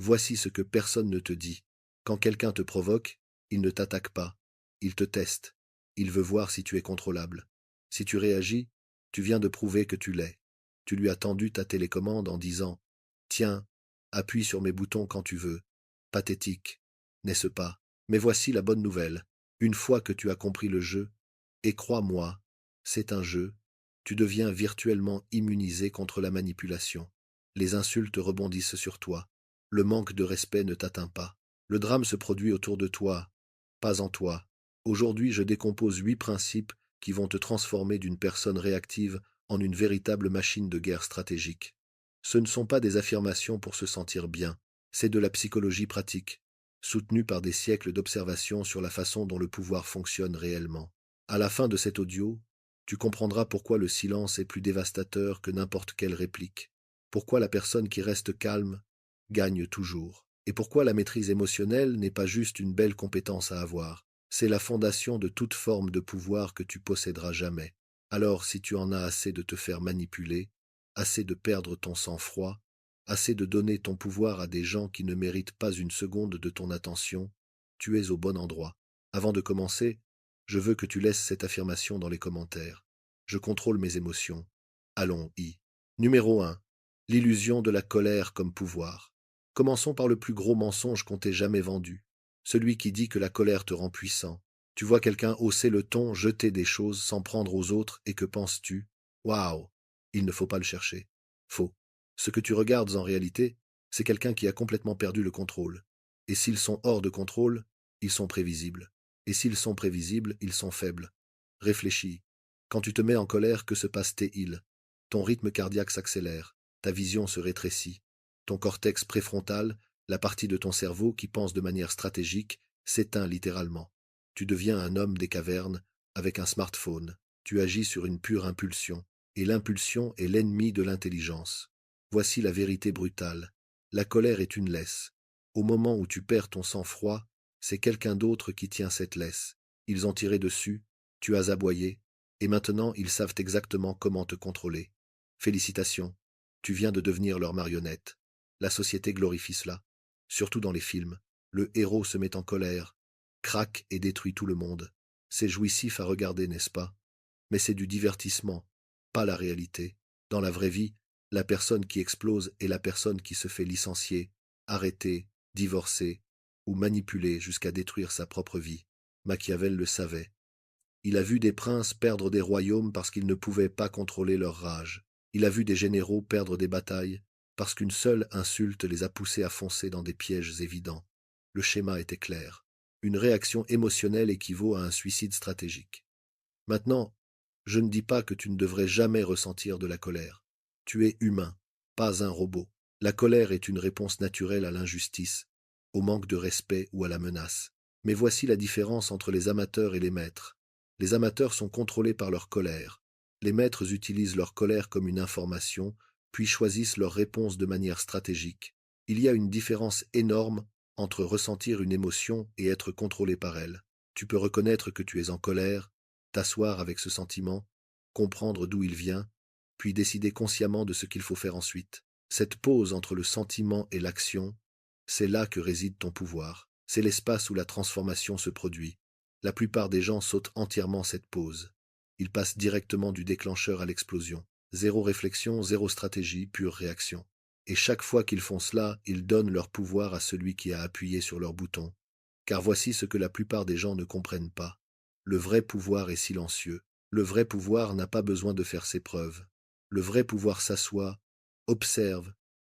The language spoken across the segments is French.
Voici ce que personne ne te dit. Quand quelqu'un te provoque, il ne t'attaque pas. Il te teste. Il veut voir si tu es contrôlable. Si tu réagis, tu viens de prouver que tu l'es. Tu lui as tendu ta télécommande en disant « Tiens, appuie sur mes boutons quand tu veux. » Pathétique, n'est-ce pas? Mais voici la bonne nouvelle. Une fois que tu as compris le jeu, et crois-moi, c'est un jeu, tu deviens virtuellement immunisé contre la manipulation. Les insultes rebondissent sur toi. Le manque de respect ne t'atteint pas. Le drame se produit autour de toi, pas en toi. Aujourd'hui, je décompose 8 principes qui vont te transformer d'une personne réactive en une véritable machine de guerre stratégique. Ce ne sont pas des affirmations pour se sentir bien, c'est de la psychologie pratique, soutenue par des siècles d'observation sur la façon dont le pouvoir fonctionne réellement. À la fin de cet audio, tu comprendras pourquoi le silence est plus dévastateur que n'importe quelle réplique, pourquoi la personne qui reste calme gagne toujours, et pourquoi la maîtrise émotionnelle n'est pas juste une belle compétence à avoir, c'est la fondation de toute forme de pouvoir que tu posséderas jamais. Alors si tu en as assez de te faire manipuler, assez de perdre ton sang-froid, assez de donner ton pouvoir à des gens qui ne méritent pas une seconde de ton attention, tu es au bon endroit. Avant de commencer, je veux que tu laisses cette affirmation dans les commentaires. Je contrôle mes émotions. Allons-y. Numéro 1. L'illusion de la colère comme pouvoir. Commençons par le plus gros mensonge qu'on t'ait jamais vendu. Celui qui dit que la colère te rend puissant. Tu vois quelqu'un hausser le ton, jeter des choses, s'en prendre aux autres, et que penses-tu? Waouh! Il ne faut pas le chercher. Faux. Ce que tu regardes en réalité, c'est quelqu'un qui a complètement perdu le contrôle. Et s'ils sont hors de contrôle, ils sont prévisibles. Et s'ils sont prévisibles, ils sont faibles. Réfléchis. Quand tu te mets en colère, que se passe-t-il? Ton rythme cardiaque s'accélère, ta vision se rétrécit. Ton cortex préfrontal, la partie de ton cerveau qui pense de manière stratégique, s'éteint littéralement. Tu deviens un homme des cavernes avec un smartphone. Tu agis sur une pure impulsion. Et l'impulsion est l'ennemi de l'intelligence. Voici la vérité brutale. La colère est une laisse. Au moment où tu perds ton sang-froid, c'est quelqu'un d'autre qui tient cette laisse. Ils ont tiré dessus, tu as aboyé, et maintenant ils savent exactement comment te contrôler. Félicitations, tu viens de devenir leur marionnette. La société glorifie cela, surtout dans les films. Le héros se met en colère, craque et détruit tout le monde. C'est jouissif à regarder, n'est-ce pas? Mais c'est du divertissement, pas la réalité. Dans la vraie vie, la personne qui explose est la personne qui se fait licencier, arrêter, divorcer ou manipuler jusqu'à détruire sa propre vie. Machiavel le savait. Il a vu des princes perdre des royaumes parce qu'ils ne pouvaient pas contrôler leur rage. Il a vu des généraux perdre des batailles parce qu'une seule insulte les a poussés à foncer dans des pièges évidents. Le schéma était clair. Une réaction émotionnelle équivaut à un suicide stratégique. Maintenant, je ne dis pas que tu ne devrais jamais ressentir de la colère. Tu es humain, pas un robot. La colère est une réponse naturelle à l'injustice, au manque de respect ou à la menace. Mais voici la différence entre les amateurs et les maîtres. Les amateurs sont contrôlés par leur colère. Les maîtres utilisent leur colère comme une information, puis choisissent leur réponse de manière stratégique. Il y a une différence énorme entre ressentir une émotion et être contrôlé par elle. Tu peux reconnaître que tu es en colère, t'asseoir avec ce sentiment, comprendre d'où il vient, puis décider consciemment de ce qu'il faut faire ensuite. Cette pause entre le sentiment et l'action, c'est là que réside ton pouvoir. C'est l'espace où la transformation se produit. La plupart des gens sautent entièrement cette pause. Ils passent directement du déclencheur à l'explosion. Zéro réflexion, zéro stratégie, pure réaction. Et chaque fois qu'ils font cela, ils donnent leur pouvoir à celui qui a appuyé sur leur bouton. Car voici ce que la plupart des gens ne comprennent pas. Le vrai pouvoir est silencieux. Le vrai pouvoir n'a pas besoin de faire ses preuves. Le vrai pouvoir s'assoit, observe,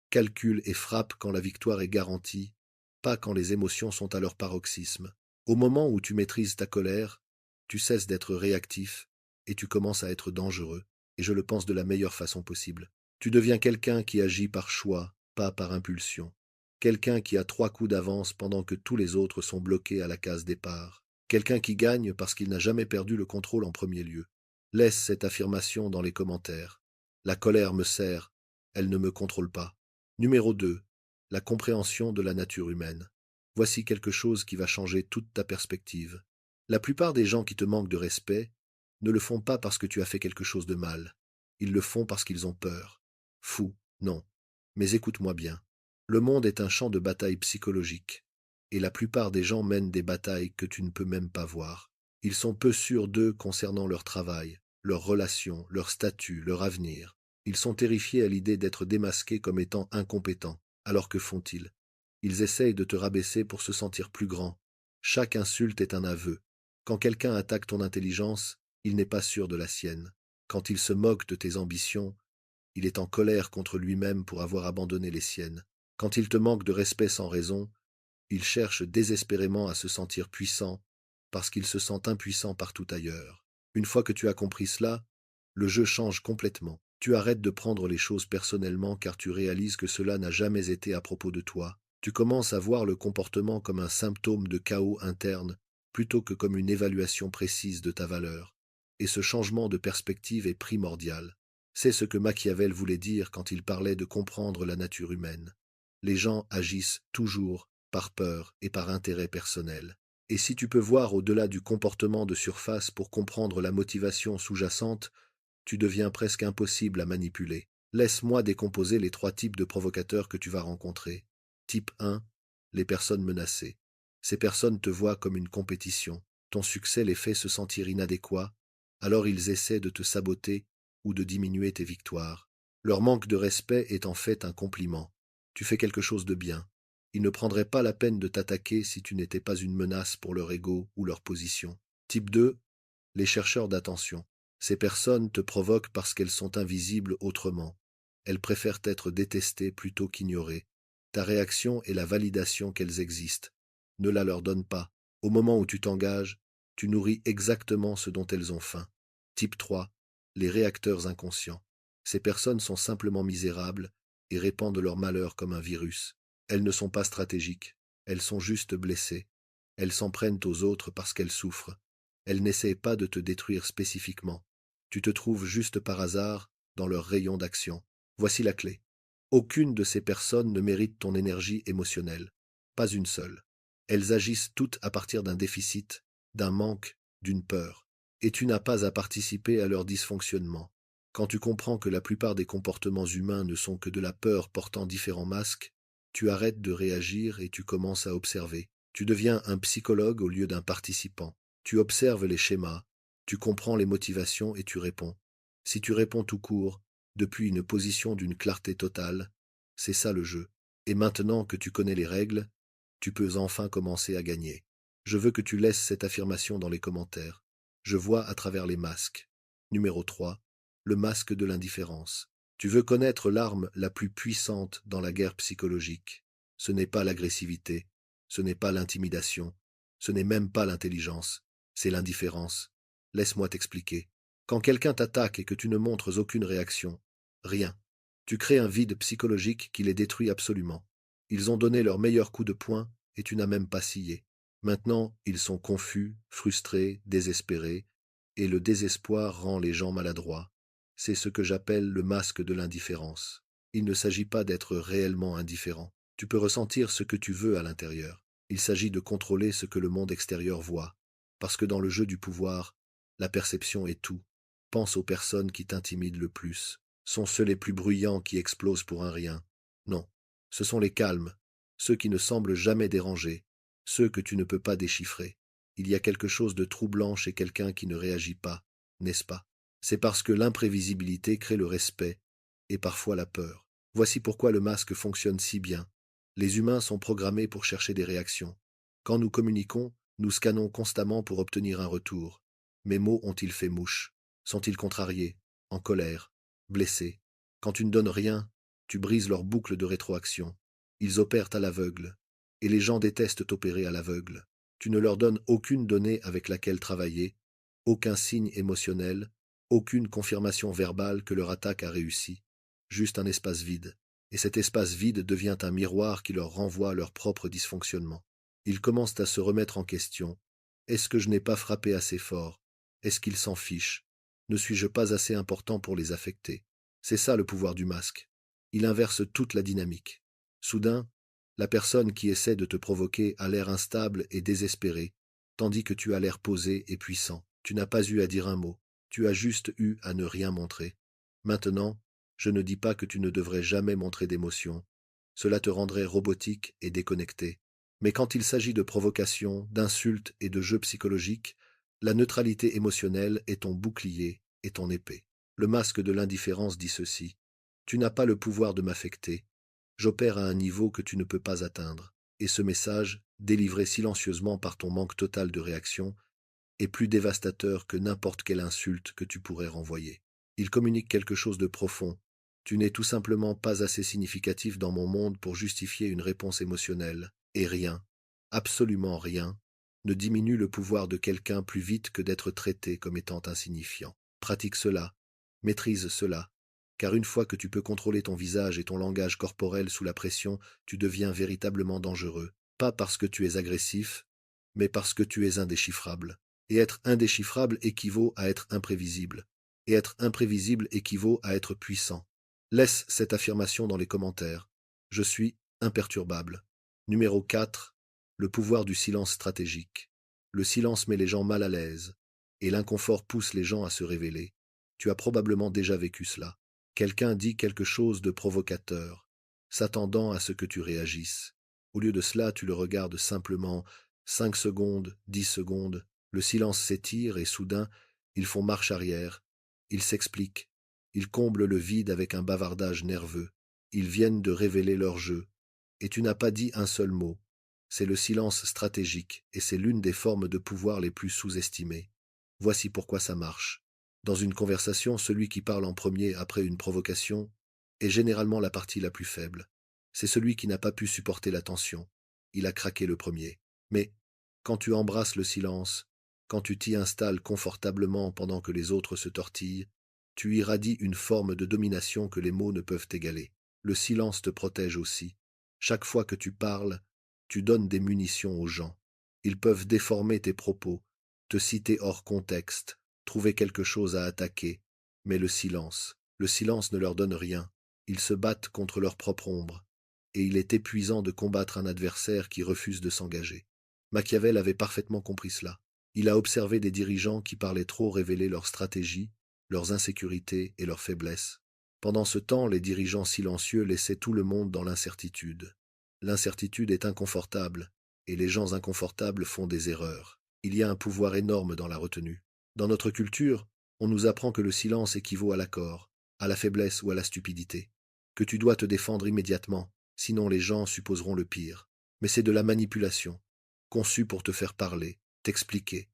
calcule et frappe quand la victoire est garantie, pas quand les émotions sont à leur paroxysme. Au moment où tu maîtrises ta colère, tu cesses d'être réactif et tu commences à être dangereux, et je le pense de la meilleure façon possible. Tu deviens quelqu'un qui agit par choix, pas par impulsion. Quelqu'un qui a 3 coups d'avance pendant que tous les autres sont bloqués à la case départ. Quelqu'un qui gagne parce qu'il n'a jamais perdu le contrôle en premier lieu. Laisse cette affirmation dans les commentaires. La colère me sert, elle ne me contrôle pas. Numéro 2. La compréhension de la nature humaine. Voici quelque chose qui va changer toute ta perspective. La plupart des gens qui te manquent de respect ne le font pas parce que tu as fait quelque chose de mal. Ils le font parce qu'ils ont peur. Fou, non. Mais écoute-moi bien. Le monde est un champ de bataille psychologique, et la plupart des gens mènent des batailles que tu ne peux même pas voir. Ils sont peu sûrs d'eux concernant leur travail, leurs relations, leur statut, leur avenir. Ils sont terrifiés à l'idée d'être démasqués comme étant incompétents. Alors que font-ils? Ils essayent de te rabaisser pour se sentir plus grand. Chaque insulte est un aveu. Quand quelqu'un attaque ton intelligence, il n'est pas sûr de la sienne. Quand il se moque de tes ambitions, il est en colère contre lui-même pour avoir abandonné les siennes. Quand il te manque de respect sans raison, il cherche désespérément à se sentir puissant parce qu'il se sent impuissant partout ailleurs. Une fois que tu as compris cela, le jeu change complètement. Tu arrêtes de prendre les choses personnellement car tu réalises que cela n'a jamais été à propos de toi. Tu commences à voir le comportement comme un symptôme de chaos interne plutôt que comme une évaluation précise de ta valeur. Et ce changement de perspective est primordial. C'est ce que Machiavel voulait dire quand il parlait de comprendre la nature humaine. Les gens agissent toujours par peur et par intérêt personnel. Et si tu peux voir au-delà du comportement de surface pour comprendre la motivation sous-jacente, tu deviens presque impossible à manipuler. Laisse-moi décomposer les 3 types de provocateurs que tu vas rencontrer. Type 1, les personnes menacées. Ces personnes te voient comme une compétition. Ton succès les fait se sentir inadéquats, alors ils essaient de te saboter ou de diminuer tes victoires. Leur manque de respect est en fait un compliment. Tu fais quelque chose de bien. Ils ne prendraient pas la peine de t'attaquer si tu n'étais pas une menace pour leur ego ou leur position. Type 2, les chercheurs d'attention. Ces personnes te provoquent parce qu'elles sont invisibles autrement. Elles préfèrent être détestées plutôt qu'ignorées. Ta réaction est la validation qu'elles existent. Ne la leur donne pas. Au moment où tu t'engages, tu nourris exactement ce dont elles ont faim. Type 3, les réacteurs inconscients. Ces personnes sont simplement misérables et répandent leur malheur comme un virus. Elles ne sont pas stratégiques, elles sont juste blessées. Elles s'en prennent aux autres parce qu'elles souffrent. Elles n'essaient pas de te détruire spécifiquement. Tu te trouves juste par hasard dans leur rayon d'action. Voici la clé. Aucune de ces personnes ne mérite ton énergie émotionnelle. Pas une seule. Elles agissent toutes à partir d'un déficit, d'un manque, d'une peur. Et tu n'as pas à participer à leur dysfonctionnement. Quand tu comprends que la plupart des comportements humains ne sont que de la peur portant différents masques, tu arrêtes de réagir et tu commences à observer. Tu deviens un psychologue au lieu d'un participant. Tu observes les schémas, tu comprends les motivations et tu réponds. Si tu réponds tout court, depuis une position d'une clarté totale, c'est ça le jeu. Et maintenant que tu connais les règles, tu peux enfin commencer à gagner. Je veux que tu laisses cette affirmation dans les commentaires. Je vois à travers les masques. Numéro 3, le masque de l'indifférence. Tu veux connaître l'arme la plus puissante dans la guerre psychologique. Ce n'est pas l'agressivité, ce n'est pas l'intimidation, ce n'est même pas l'intelligence, c'est l'indifférence. Laisse-moi t'expliquer. Quand quelqu'un t'attaque et que tu ne montres aucune réaction, rien, tu crées un vide psychologique qui les détruit absolument. Ils ont donné leur meilleur coup de poing et tu n'as même pas scié. Maintenant, ils sont confus, frustrés, désespérés, et le désespoir rend les gens maladroits. C'est ce que j'appelle le masque de l'indifférence. Il ne s'agit pas d'être réellement indifférent. Tu peux ressentir ce que tu veux à l'intérieur. Il s'agit de contrôler ce que le monde extérieur voit. Parce que dans le jeu du pouvoir, la perception est tout. Pense aux personnes qui t'intimident le plus. Sont ceux les plus bruyants qui explosent pour un rien. Non, ce sont les calmes, ceux qui ne semblent jamais dérangés, ceux que tu ne peux pas déchiffrer. Il y a quelque chose de troublant chez quelqu'un qui ne réagit pas, n'est-ce pas? C'est parce que l'imprévisibilité crée le respect et parfois la peur. Voici pourquoi le masque fonctionne si bien. Les humains sont programmés pour chercher des réactions. Quand nous communiquons, nous scannons constamment pour obtenir un retour. Mes mots ont-ils fait mouche? Sont-ils contrariés, en colère, blessés? Quand tu ne donnes rien, tu brises leur boucle de rétroaction. Ils opèrent à l'aveugle. Et les gens détestent opérer à l'aveugle. Tu ne leur donnes aucune donnée avec laquelle travailler, aucun signe émotionnel, aucune confirmation verbale que leur attaque a réussi. Juste un espace vide. Et cet espace vide devient un miroir qui leur renvoie leur propre dysfonctionnement. Ils commencent à se remettre en question. Est-ce que je n'ai pas frappé assez fort? Est-ce qu'ils s'en fichent? Ne suis-je pas assez important pour les affecter? C'est ça le pouvoir du masque. Il inverse toute la dynamique. Soudain, la personne qui essaie de te provoquer a l'air instable et désespérée, tandis que tu as l'air posé et puissant. Tu n'as pas eu à dire un mot, tu as juste eu à ne rien montrer. Maintenant, je ne dis pas que tu ne devrais jamais montrer d'émotion. cela te rendrait robotique et déconnecté. Mais quand il s'agit de provocation, d'insultes et de jeux psychologiques, la neutralité émotionnelle est ton bouclier et ton épée. Le masque de l'indifférence dit ceci. Tu n'as pas le pouvoir de m'affecter. J'opère à un niveau que tu ne peux pas atteindre. Et ce message, délivré silencieusement par ton manque total de réaction, est plus dévastateur que n'importe quelle insulte que tu pourrais renvoyer. Il communique quelque chose de profond. Tu n'es tout simplement pas assez significatif dans mon monde pour justifier une réponse émotionnelle, et rien, absolument rien, ne diminue le pouvoir de quelqu'un plus vite que d'être traité comme étant insignifiant. Pratique cela, maîtrise cela, car une fois que tu peux contrôler ton visage et ton langage corporel sous la pression, tu deviens véritablement dangereux, pas parce que tu es agressif, mais parce que tu es indéchiffrable. Et être indéchiffrable équivaut à être imprévisible. Et être imprévisible équivaut à être puissant. Laisse cette affirmation dans les commentaires. Je suis imperturbable. Numéro 4. Le pouvoir du silence stratégique. Le silence met les gens mal à l'aise, et l'inconfort pousse les gens à se révéler. Tu as probablement déjà vécu cela. Quelqu'un dit quelque chose de provocateur, s'attendant à ce que tu réagisses. Au lieu de cela, tu le regardes simplement 5 secondes, 10 secondes, le silence s'étire et soudain, ils font marche arrière, ils s'expliquent, ils comblent le vide avec un bavardage nerveux, ils viennent de révéler leur jeu, et tu n'as pas dit un seul mot. C'est le silence stratégique, et c'est l'une des formes de pouvoir les plus sous-estimées. Voici pourquoi ça marche. Dans une conversation, celui qui parle en premier après une provocation est généralement la partie la plus faible. C'est celui qui n'a pas pu supporter la tension. Il a craqué le premier. Mais, quand tu embrasses le silence, quand tu t'y installes confortablement pendant que les autres se tortillent, tu irradies une forme de domination que les mots ne peuvent égaler. Le silence te protège aussi. Chaque fois que tu parles, tu donnes des munitions aux gens. Ils peuvent déformer tes propos, te citer hors contexte, trouver quelque chose à attaquer. Mais le silence ne leur donne rien. Ils se battent contre leur propre ombre. Et il est épuisant de combattre un adversaire qui refuse de s'engager. Machiavel avait parfaitement compris cela. Il a observé des dirigeants qui parlaient trop révéler leurs stratégies, leurs insécurités et leurs faiblesses. Pendant ce temps, les dirigeants silencieux laissaient tout le monde dans l'incertitude. L'incertitude est inconfortable, et les gens inconfortables font des erreurs. Il y a un pouvoir énorme dans la retenue. Dans notre culture, on nous apprend que le silence équivaut à l'accord, à la faiblesse ou à la stupidité, que tu dois te défendre immédiatement, sinon les gens supposeront le pire. Mais c'est de la manipulation, conçue pour te faire parler, t'expliquer,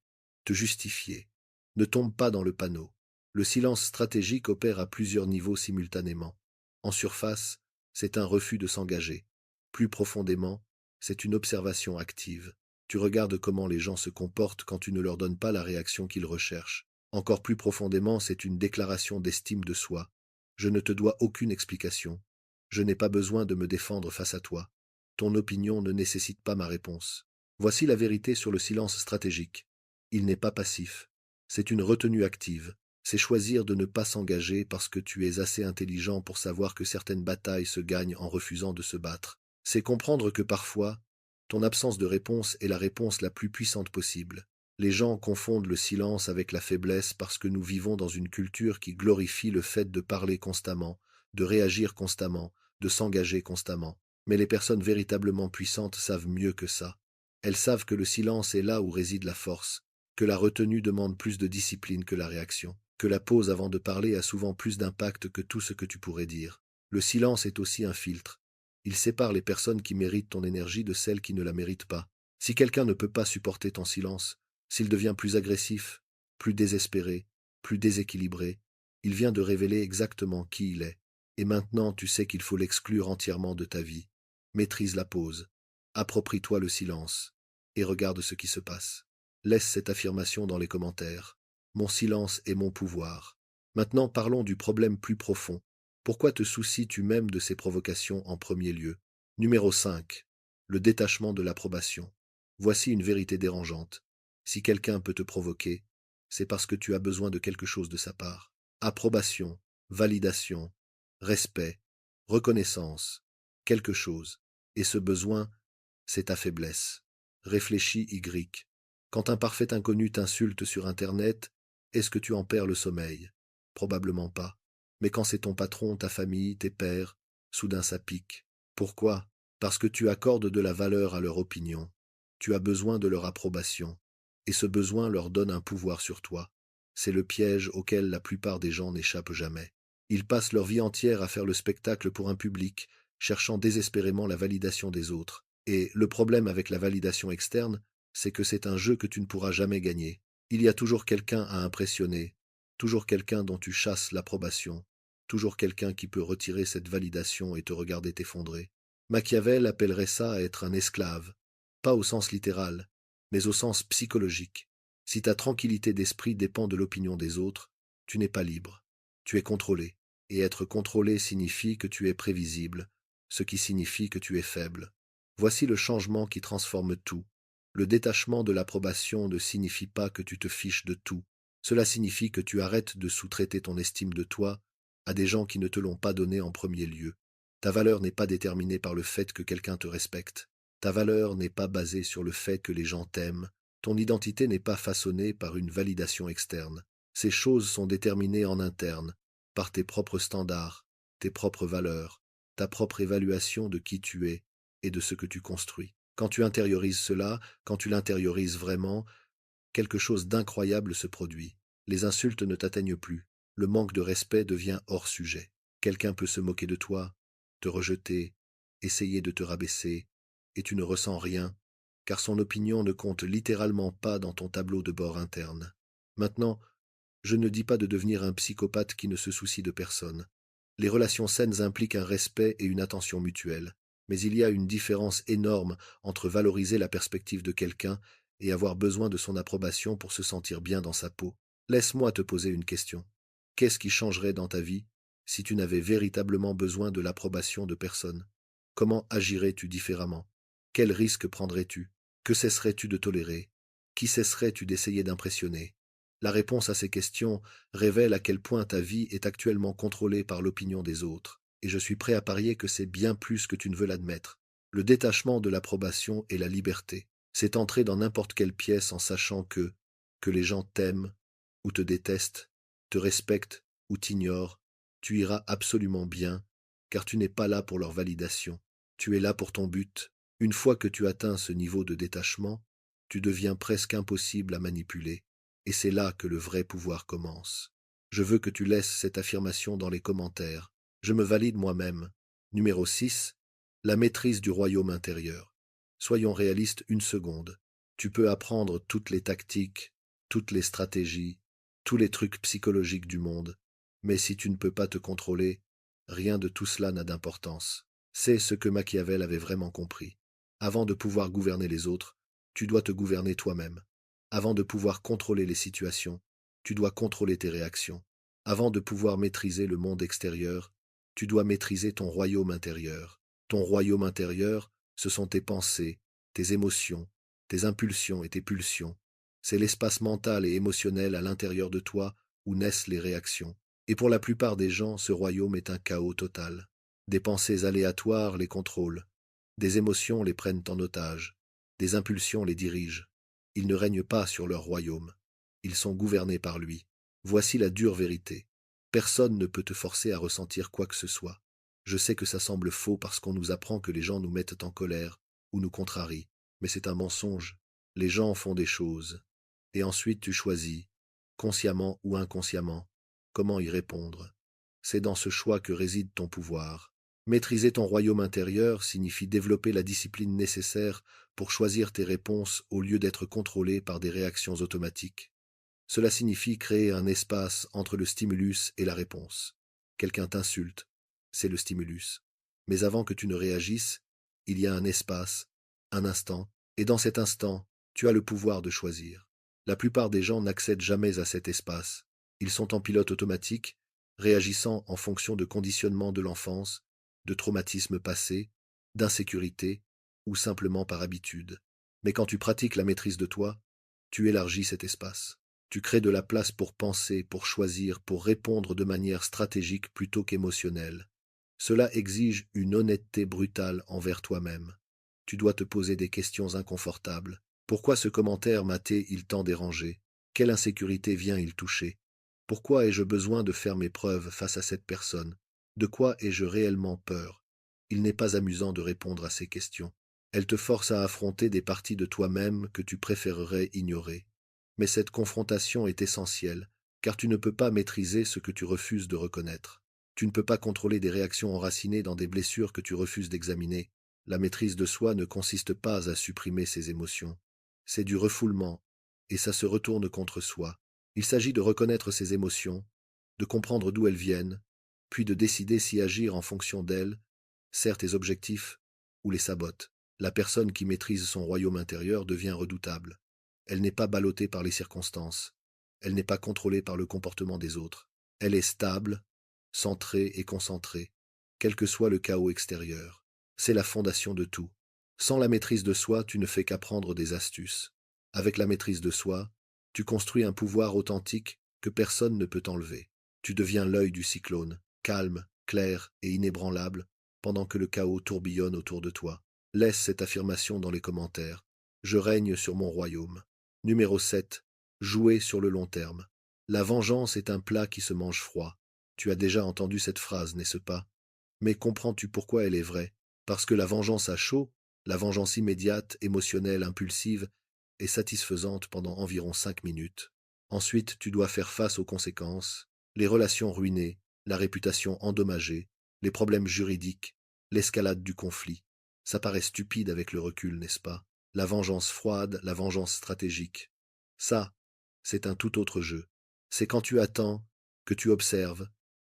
te justifier. Ne tombe pas dans le panneau. Le silence stratégique opère à plusieurs niveaux simultanément. En surface, c'est un refus de s'engager. Plus profondément, c'est une observation active. Tu regardes comment les gens se comportent quand tu ne leur donnes pas la réaction qu'ils recherchent. Encore plus profondément, c'est une déclaration d'estime de soi. Je ne te dois aucune explication. Je n'ai pas besoin de me défendre face à toi. Ton opinion ne nécessite pas ma réponse. Voici la vérité sur le silence stratégique. Il n'est pas passif. C'est une retenue active. C'est choisir de ne pas s'engager parce que tu es assez intelligent pour savoir que certaines batailles se gagnent en refusant de se battre. C'est comprendre que parfois, ton absence de réponse est la réponse la plus puissante possible. Les gens confondent le silence avec la faiblesse parce que nous vivons dans une culture qui glorifie le fait de parler constamment, de réagir constamment, de s'engager constamment. Mais les personnes véritablement puissantes savent mieux que ça. Elles savent que le silence est là où réside la force, que la retenue demande plus de discipline que la réaction, que la pause avant de parler a souvent plus d'impact que tout ce que tu pourrais dire. Le silence est aussi un filtre. Il sépare les personnes qui méritent ton énergie de celles qui ne la méritent pas. Si quelqu'un ne peut pas supporter ton silence, s'il devient plus agressif, plus désespéré, plus déséquilibré, il vient de révéler exactement qui il est. Et maintenant tu sais qu'il faut l'exclure entièrement de ta vie. Maîtrise la pause, approprie-toi le silence, et regarde ce qui se passe. Laisse cette affirmation dans les commentaires. Mon silence est mon pouvoir. Maintenant parlons du problème plus profond. Pourquoi te soucies-tu même de ces provocations en premier lieu? Numéro 5. Le détachement de l'approbation. Voici une vérité dérangeante. Si quelqu'un peut te provoquer, c'est parce que tu as besoin de quelque chose de sa part. Approbation, validation, respect, reconnaissance, quelque chose. Et ce besoin, c'est ta faiblesse. Réfléchis Y. Quand un parfait inconnu t'insulte sur Internet, est-ce que tu en perds le sommeil? Probablement pas. Mais quand c'est ton patron, ta famille, tes pères, soudain ça pique. Pourquoi? Parce que tu accordes de la valeur à leur opinion. Tu as besoin de leur approbation. Et ce besoin leur donne un pouvoir sur toi. C'est le piège auquel la plupart des gens n'échappent jamais. Ils passent leur vie entière à faire le spectacle pour un public, cherchant désespérément la validation des autres. Et le problème avec la validation externe, c'est que c'est un jeu que tu ne pourras jamais gagner. Il y a toujours quelqu'un à impressionner, toujours quelqu'un dont tu chasses l'approbation, toujours quelqu'un qui peut retirer cette validation et te regarder t'effondrer. Machiavel appellerait ça être un esclave, pas au sens littéral, mais au sens psychologique. Si ta tranquillité d'esprit dépend de l'opinion des autres, tu n'es pas libre. Tu es contrôlé. Et être contrôlé signifie que tu es prévisible, ce qui signifie que tu es faible. Voici le changement qui transforme tout. Le détachement de l'approbation ne signifie pas que tu te fiches de tout. Cela signifie que tu arrêtes de sous-traiter ton estime de toi à des gens qui ne te l'ont pas donné en premier lieu. Ta valeur n'est pas déterminée par le fait que quelqu'un te respecte. Ta valeur n'est pas basée sur le fait que les gens t'aiment. Ton identité n'est pas façonnée par une validation externe. Ces choses sont déterminées en interne, par tes propres standards, tes propres valeurs, ta propre évaluation de qui tu es et de ce que tu construis. Quand tu intériorises cela, quand tu l'intériorises vraiment, quelque chose d'incroyable se produit. Les insultes ne t'atteignent plus. Le manque de respect devient hors sujet. Quelqu'un peut se moquer de toi, te rejeter, essayer de te rabaisser, et tu ne ressens rien, car son opinion ne compte littéralement pas dans ton tableau de bord interne. Maintenant, je ne dis pas de devenir un psychopathe qui ne se soucie de personne. Les relations saines impliquent un respect et une attention mutuelle. Mais il y a une différence énorme entre valoriser la perspective de quelqu'un et avoir besoin de son approbation pour se sentir bien dans sa peau. Laisse-moi te poser une question. Qu'est-ce qui changerait dans ta vie si tu n'avais véritablement besoin de l'approbation de personne? Comment agirais-tu différemment? Quels risques prendrais-tu? Que cesserais-tu de tolérer? Qui cesserais-tu d'essayer d'impressionner? La réponse à ces questions révèle à quel point ta vie est actuellement contrôlée par l'opinion des autres, et je suis prêt à parier que c'est bien plus que tu ne veux l'admettre. Le détachement de l'approbation et la liberté, c'est entrer dans n'importe quelle pièce en sachant que les gens t'aiment ou te détestent, te respectent ou t'ignorent, tu iras absolument bien, car tu n'es pas là pour leur validation, tu es là pour ton but. Une fois que tu atteins ce niveau de détachement, tu deviens presque impossible à manipuler. Et c'est là que le vrai pouvoir commence. Je veux que tu laisses cette affirmation dans les commentaires. Je me valide moi-même. Numéro 6. La maîtrise du royaume intérieur. Soyons réalistes une seconde. Tu peux apprendre toutes les tactiques, toutes les stratégies, tous les trucs psychologiques du monde, mais si tu ne peux pas te contrôler, rien de tout cela n'a d'importance. C'est ce que Machiavel avait vraiment compris. Avant de pouvoir gouverner les autres, tu dois te gouverner toi-même. Avant de pouvoir contrôler les situations, tu dois contrôler tes réactions. Avant de pouvoir maîtriser le monde extérieur, tu dois maîtriser ton royaume intérieur. Ton royaume intérieur, ce sont tes pensées, tes émotions, tes impulsions et tes pulsions. C'est l'espace mental et émotionnel à l'intérieur de toi où naissent les réactions. Et pour la plupart des gens, ce royaume est un chaos total. Des pensées aléatoires les contrôlent. Des émotions les prennent en otage. Des impulsions les dirigent. Ils ne règnent pas sur leur royaume. Ils sont gouvernés par lui. Voici la dure vérité. Personne ne peut te forcer à ressentir quoi que ce soit. Je sais que ça semble faux parce qu'on nous apprend que les gens nous mettent en colère ou nous contrarient, mais c'est un mensonge. Les gens font des choses. Et ensuite tu choisis, consciemment ou inconsciemment, comment y répondre. C'est dans ce choix que réside ton pouvoir. Maîtriser ton royaume intérieur signifie développer la discipline nécessaire pour choisir tes réponses au lieu d'être contrôlé par des réactions automatiques. Cela signifie créer un espace entre le stimulus et la réponse. Quelqu'un t'insulte, c'est le stimulus. Mais avant que tu ne réagisses, il y a un espace, un instant, et dans cet instant, tu as le pouvoir de choisir. La plupart des gens n'accèdent jamais à cet espace. Ils sont en pilote automatique, réagissant en fonction de conditionnements de l'enfance, de traumatismes passés, d'insécurité, ou simplement par habitude. Mais quand tu pratiques la maîtrise de toi, tu élargis cet espace. Tu crées de la place pour penser, pour choisir, pour répondre de manière stratégique plutôt qu'émotionnelle. Cela exige une honnêteté brutale envers toi-même. Tu dois te poser des questions inconfortables. Pourquoi ce commentaire m'a-t-il tant dérangé? Quelle insécurité vient-il toucher? Pourquoi ai-je besoin de faire mes preuves face à cette personne? De quoi ai-je réellement peur? Il n'est pas amusant de répondre à ces questions. Elles te forcent à affronter des parties de toi-même que tu préférerais ignorer. Mais cette confrontation est essentielle, car tu ne peux pas maîtriser ce que tu refuses de reconnaître. Tu ne peux pas contrôler des réactions enracinées dans des blessures que tu refuses d'examiner. La maîtrise de soi ne consiste pas à supprimer ses émotions. C'est du refoulement, et ça se retourne contre soi. Il s'agit de reconnaître ses émotions, de comprendre d'où elles viennent, puis de décider si agir en fonction d'elles sert tes objectifs ou les sabote. La personne qui maîtrise son royaume intérieur devient redoutable. Elle n'est pas ballottée par les circonstances. Elle n'est pas contrôlée par le comportement des autres. Elle est stable, centrée et concentrée, quel que soit le chaos extérieur. C'est la fondation de tout. Sans la maîtrise de soi, tu ne fais qu'apprendre des astuces. Avec la maîtrise de soi, tu construis un pouvoir authentique que personne ne peut enlever. Tu deviens l'œil du cyclone, calme, clair et inébranlable, pendant que le chaos tourbillonne autour de toi. Laisse cette affirmation dans les commentaires. Je règne sur mon royaume. Numéro 7. Jouer sur le long terme. La vengeance est un plat qui se mange froid. Tu as déjà entendu cette phrase, n'est-ce pas? Mais comprends-tu pourquoi elle est vraie? Parce que la vengeance à chaud, la vengeance immédiate, émotionnelle, impulsive, est satisfaisante pendant environ 5 minutes. Ensuite, tu dois faire face aux conséquences, les relations ruinées, la réputation endommagée, les problèmes juridiques, l'escalade du conflit. Ça paraît stupide avec le recul, n'est-ce pas? La vengeance froide, la vengeance stratégique. Ça, c'est un tout autre jeu. C'est quand tu attends, que tu observes,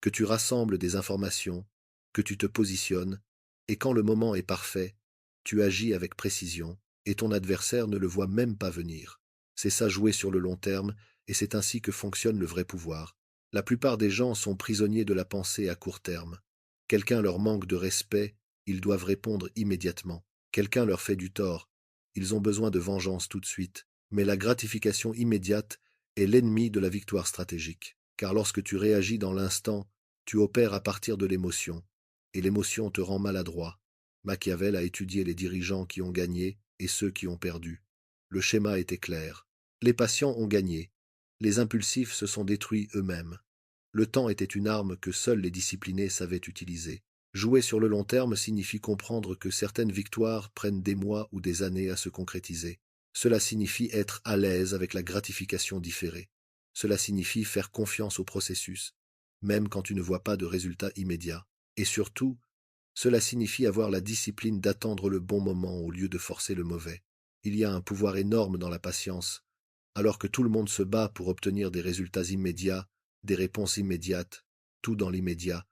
que tu rassembles des informations, que tu te positionnes, et quand le moment est parfait, tu agis avec précision, et ton adversaire ne le voit même pas venir. C'est ça jouer sur le long terme, et c'est ainsi que fonctionne le vrai pouvoir. La plupart des gens sont prisonniers de la pensée à court terme. Quelqu'un leur manque de respect, ils doivent répondre immédiatement. Quelqu'un leur fait du tort, ils ont besoin de vengeance tout de suite. Mais la gratification immédiate est l'ennemi de la victoire stratégique. Car lorsque tu réagis dans l'instant, tu opères à partir de l'émotion, et l'émotion te rend maladroit. Machiavel a étudié les dirigeants qui ont gagné et ceux qui ont perdu. Le schéma était clair. Les patients ont gagné. Les impulsifs se sont détruits eux-mêmes. Le temps était une arme que seuls les disciplinés savaient utiliser. Jouer sur le long terme signifie comprendre que certaines victoires prennent des mois ou des années à se concrétiser. Cela signifie être à l'aise avec la gratification différée. Cela signifie faire confiance au processus, même quand tu ne vois pas de résultat immédiat. Et surtout, cela signifie avoir la discipline d'attendre le bon moment au lieu de forcer le mauvais. Il y a un pouvoir énorme dans la patience. Alors que tout le monde se bat pour obtenir des résultats immédiats, des réponses immédiates, tout dans l'immédiat,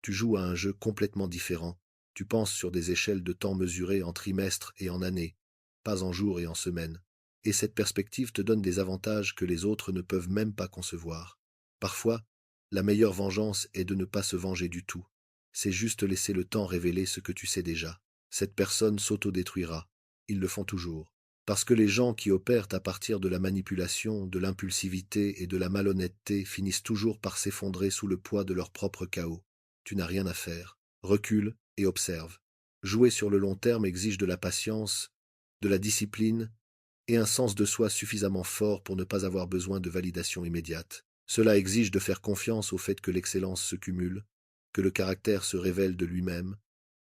tu joues à un jeu complètement différent. Tu penses sur des échelles de temps mesurées en trimestres et en années, pas en jours et en semaines. Et cette perspective te donne des avantages que les autres ne peuvent même pas concevoir. Parfois, la meilleure vengeance est de ne pas se venger du tout. C'est juste laisser le temps révéler ce que tu sais déjà. Cette personne s'autodétruira. Ils le font toujours. Parce que les gens qui opèrent à partir de la manipulation, de l'impulsivité et de la malhonnêteté finissent toujours par s'effondrer sous le poids de leur propre chaos. Tu n'as rien à faire. Recule et observe. Jouer sur le long terme exige de la patience, de la discipline et un sens de soi suffisamment fort pour ne pas avoir besoin de validation immédiate. Cela exige de faire confiance au fait que l'excellence se cumule, que le caractère se révèle de lui-même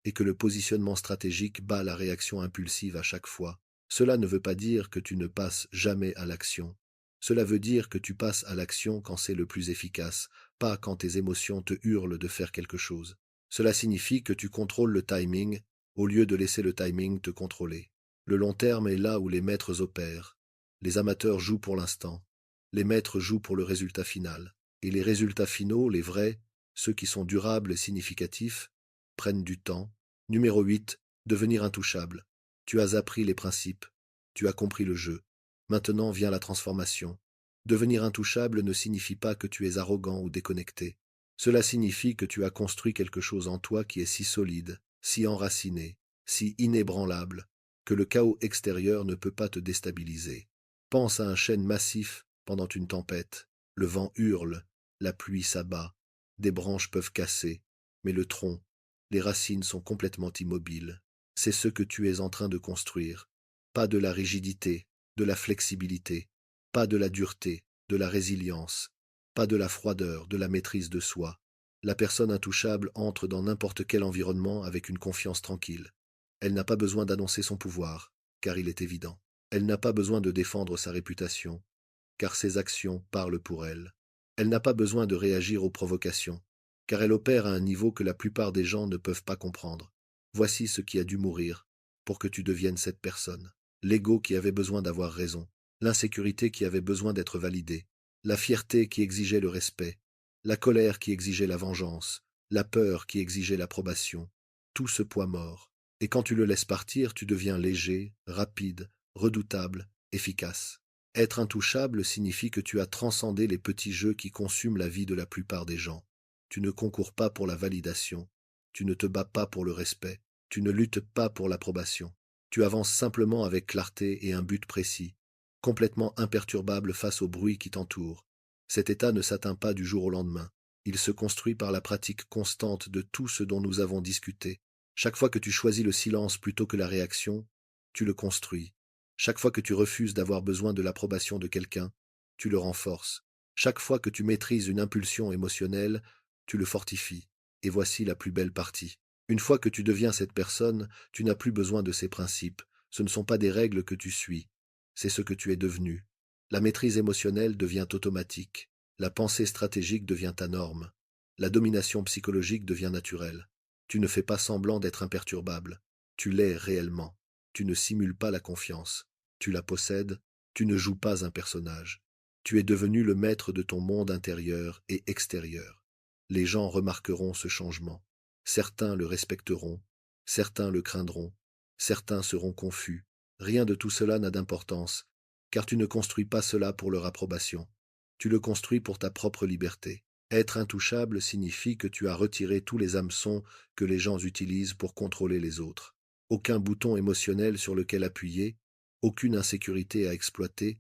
et que le positionnement stratégique bat la réaction impulsive à chaque fois. Cela ne veut pas dire que tu ne passes jamais à l'action. Cela veut dire que tu passes à l'action quand c'est le plus efficace, pas quand tes émotions te hurlent de faire quelque chose. Cela signifie que tu contrôles le timing au lieu de laisser le timing te contrôler. Le long terme est là où les maîtres opèrent. Les amateurs jouent pour l'instant. Les maîtres jouent pour le résultat final. Et les résultats finaux, les vrais, ceux qui sont durables et significatifs, prennent du temps. Numéro 8. Devenir intouchable. Tu as appris les principes. Tu as compris le jeu. Maintenant vient la transformation. Devenir intouchable ne signifie pas que tu es arrogant ou déconnecté. Cela signifie que tu as construit quelque chose en toi qui est si solide, si enraciné, si inébranlable, que le chaos extérieur ne peut pas te déstabiliser. Pense à un chêne massif pendant une tempête. Le vent hurle, la pluie s'abat, des branches peuvent casser, mais le tronc, les racines sont complètement immobiles. C'est ce que tu es en train de construire. Pas de la rigidité, de la flexibilité, pas de la dureté, de la résilience, pas de la froideur, de la maîtrise de soi. La personne intouchable entre dans n'importe quel environnement avec une confiance tranquille. Elle n'a pas besoin d'annoncer son pouvoir, car il est évident. Elle n'a pas besoin de défendre sa réputation, car ses actions parlent pour elle. Elle n'a pas besoin de réagir aux provocations, car elle opère à un niveau que la plupart des gens ne peuvent pas comprendre. Voici ce qui a dû mourir pour que tu deviennes cette personne. L'ego qui avait besoin d'avoir raison, l'insécurité qui avait besoin d'être validée, la fierté qui exigeait le respect, la colère qui exigeait la vengeance, la peur qui exigeait l'approbation, tout ce poids mort. Et quand tu le laisses partir, tu deviens léger, rapide, redoutable, efficace. Être intouchable signifie que tu as transcendé les petits jeux qui consument la vie de la plupart des gens. Tu ne concours pas pour la validation, tu ne te bats pas pour le respect, tu ne luttes pas pour l'approbation. Tu avances simplement avec clarté et un but précis, complètement imperturbable face au bruit qui t'entoure. Cet état ne s'atteint pas du jour au lendemain. Il se construit par la pratique constante de tout ce dont nous avons discuté. Chaque fois que tu choisis le silence plutôt que la réaction, tu le construis. Chaque fois que tu refuses d'avoir besoin de l'approbation de quelqu'un, tu le renforces. Chaque fois que tu maîtrises une impulsion émotionnelle, tu le fortifies. Et voici la plus belle partie. Une fois que tu deviens cette personne, tu n'as plus besoin de ces principes. Ce ne sont pas des règles que tu suis. C'est ce que tu es devenu. La maîtrise émotionnelle devient automatique. La pensée stratégique devient ta norme. La domination psychologique devient naturelle. Tu ne fais pas semblant d'être imperturbable. Tu l'es réellement. Tu ne simules pas la confiance. Tu la possèdes. Tu ne joues pas un personnage. Tu es devenu le maître de ton monde intérieur et extérieur. Les gens remarqueront ce changement. Certains le respecteront, certains le craindront, certains seront confus. Rien de tout cela n'a d'importance, car tu ne construis pas cela pour leur approbation. Tu le construis pour ta propre liberté. Être intouchable signifie que tu as retiré tous les hameçons que les gens utilisent pour contrôler les autres. Aucun bouton émotionnel sur lequel appuyer, aucune insécurité à exploiter,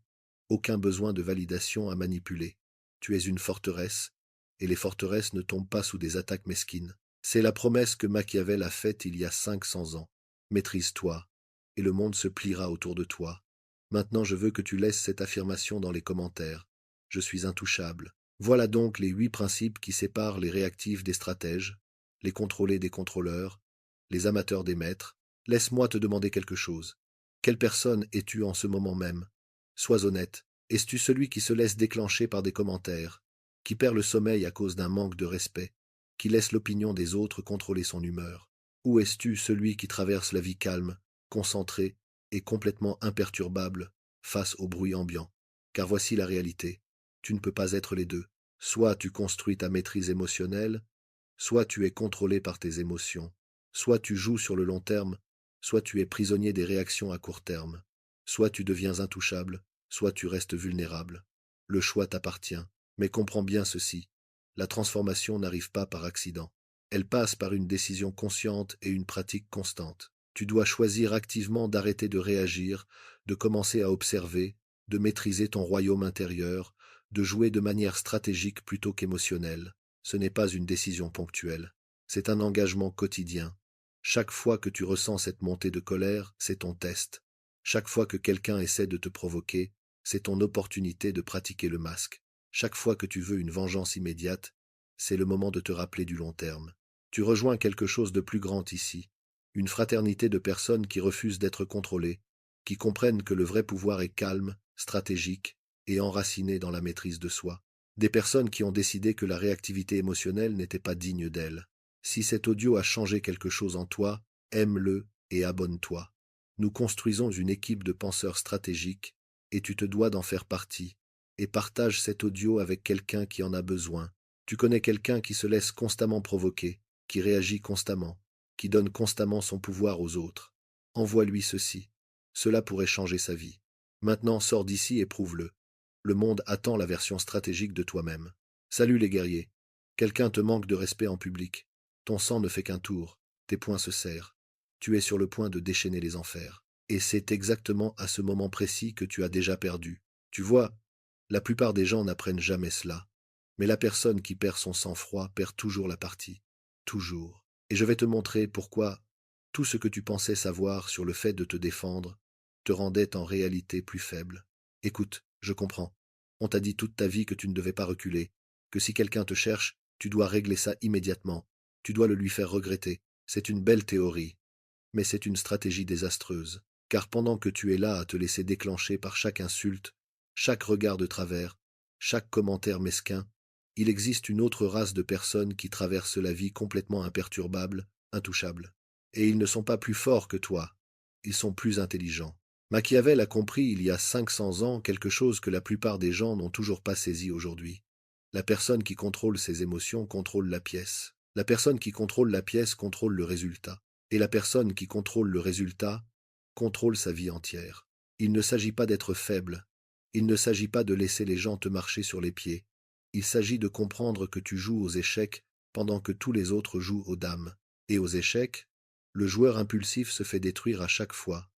aucun besoin de validation à manipuler. Tu es une forteresse, et les forteresses ne tombent pas sous des attaques mesquines. C'est la promesse que Machiavel a faite il y a 500 ans. Maîtrise-toi, et le monde se pliera autour de toi. Maintenant je veux que tu laisses cette affirmation dans les commentaires. Je suis intouchable. Voilà donc les 8 principes qui séparent les réactifs des stratèges, les contrôlés des contrôleurs, les amateurs des maîtres. Laisse-moi te demander quelque chose. Quelle personne es-tu en ce moment même? Sois honnête. Es-tu celui qui se laisse déclencher par des commentaires, qui perd le sommeil à cause d'un manque de respect, qui laisse l'opinion des autres contrôler son humeur? Ou es-tu celui qui traverse la vie calme, concentré et complètement imperturbable face au bruit ambiant? Car voici la réalité. Tu ne peux pas être les deux. Soit tu construis ta maîtrise émotionnelle, soit tu es contrôlé par tes émotions. Soit tu joues sur le long terme, soit tu es prisonnier des réactions à court terme. Soit tu deviens intouchable, soit tu restes vulnérable. Le choix t'appartient, mais comprends bien ceci. La transformation n'arrive pas par accident. Elle passe par une décision consciente et une pratique constante. Tu dois choisir activement d'arrêter de réagir, de commencer à observer, de maîtriser ton royaume intérieur, de jouer de manière stratégique plutôt qu'émotionnelle. Ce n'est pas une décision ponctuelle. C'est un engagement quotidien. Chaque fois que tu ressens cette montée de colère, c'est ton test. Chaque fois que quelqu'un essaie de te provoquer, c'est ton opportunité de pratiquer le masque. Chaque fois que tu veux une vengeance immédiate, c'est le moment de te rappeler du long terme. Tu rejoins quelque chose de plus grand ici, une fraternité de personnes qui refusent d'être contrôlées, qui comprennent que le vrai pouvoir est calme, stratégique et enraciné dans la maîtrise de soi. Des personnes qui ont décidé que la réactivité émotionnelle n'était pas digne d'elles. Si cet audio a changé quelque chose en toi, aime-le et abonne-toi. Nous construisons une équipe de penseurs stratégiques, et tu te dois d'en faire partie. Et partage cet audio avec quelqu'un qui en a besoin. Tu connais quelqu'un qui se laisse constamment provoquer, qui réagit constamment, qui donne constamment son pouvoir aux autres. Envoie-lui ceci. Cela pourrait changer sa vie. Maintenant sors d'ici et prouve-le. Le monde attend la version stratégique de toi-même. Salut les guerriers. Quelqu'un te manque de respect en public. Ton sang ne fait qu'un tour. Tes poings se serrent. Tu es sur le point de déchaîner les enfers. Et c'est exactement à ce moment précis que tu as déjà perdu. Tu vois, la plupart des gens n'apprennent jamais cela. Mais la personne qui perd son sang-froid perd toujours la partie. Toujours. Et je vais te montrer pourquoi tout ce que tu pensais savoir sur le fait de te défendre te rendait en réalité plus faible. Écoute, je comprends. On t'a dit toute ta vie que tu ne devais pas reculer, que si quelqu'un te cherche, Tu dois régler ça immédiatement. Tu dois le lui faire regretter. C'est une belle théorie. Mais c'est une stratégie désastreuse. Car pendant que tu es là à te laisser déclencher par chaque insulte, chaque regard de travers, chaque commentaire mesquin, il existe une autre race de personnes qui traversent la vie complètement imperturbables, intouchables. Et ils ne sont pas plus forts que toi. Ils sont plus intelligents. Machiavel a compris il y a 500 ans quelque chose que la plupart des gens n'ont toujours pas saisi aujourd'hui. La personne qui contrôle ses émotions contrôle la pièce. La personne qui contrôle la pièce contrôle le résultat. Et la personne qui contrôle le résultat contrôle sa vie entière. Il ne s'agit pas d'être faible. Il ne s'agit pas de laisser les gens te marcher sur les pieds. Il s'agit de comprendre que tu joues aux échecs pendant que tous les autres jouent aux dames. Et aux échecs, le joueur impulsif se fait détruire à chaque fois.